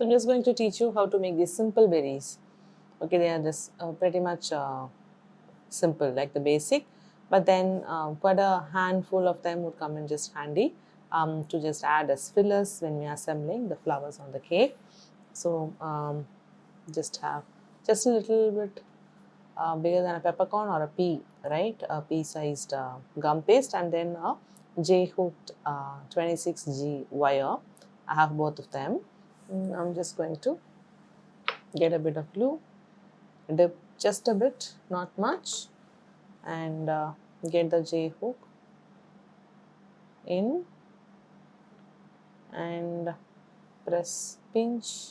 So I'm just going to teach you how to make these simple berries. Okay, they are just pretty much simple, like the basic, but then quite a handful of them would come in just handy to just add as fillers when we are assembling the flowers on the cake. So just have just a little bit bigger than a peppercorn or a pea, right? A pea-sized gum paste, and then a J-hooked 26G wire. I have both of them. I'm just going to get a bit of glue, dip just a bit, not much, and get the J hook in and press pinch,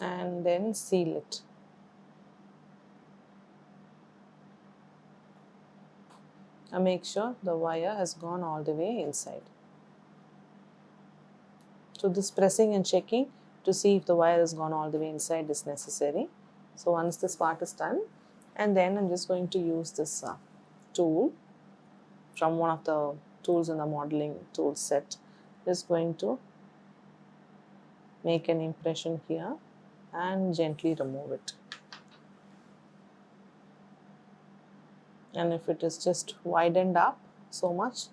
and then seal it. And make sure the wire has gone all the way inside. So this pressing and checking to see if the wire has gone all the way inside is necessary. So once this part is done, and then I'm just going to use this tool from one of the tools in the modeling tool set. Just going to make an impression here and gently remove it. And if it is just widened up so much,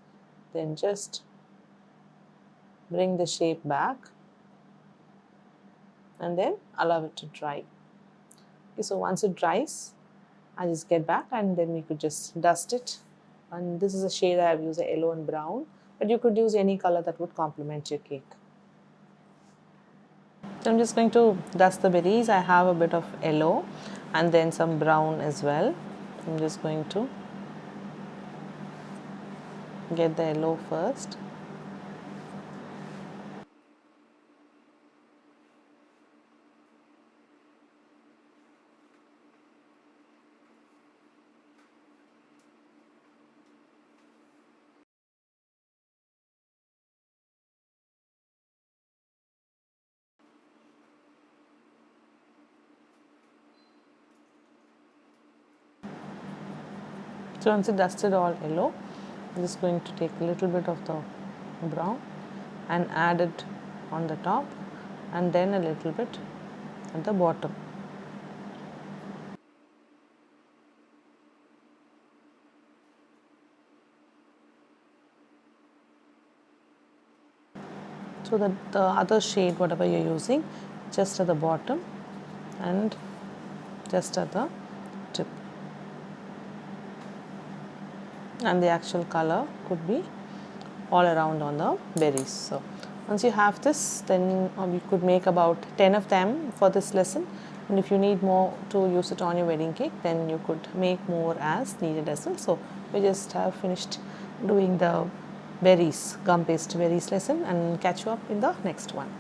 then just bring the shape back and then allow it to dry. Okay, so once it dries, I just get back and then we could just dust it. And this is a shade I have used, a yellow and brown, but you could use any color that would complement your cake. So I'm just going to dust the berries. I have a bit of yellow and then some brown as well. I'm just going to get the yellow first. So once it dusted all yellow, I'm just going to take a little bit of the brown and add it on the top and then a little bit at the bottom. So that the other shade, whatever you're using, just at the bottom and just at the tip. And the actual color could be all around on the berries. So once you have this, then you could make about 10 of them for this lesson, and if you need more to use it on your wedding cake, then you could make more as needed as well. So we just have finished doing the berries, gum paste berries lesson, and catch you up in the next one.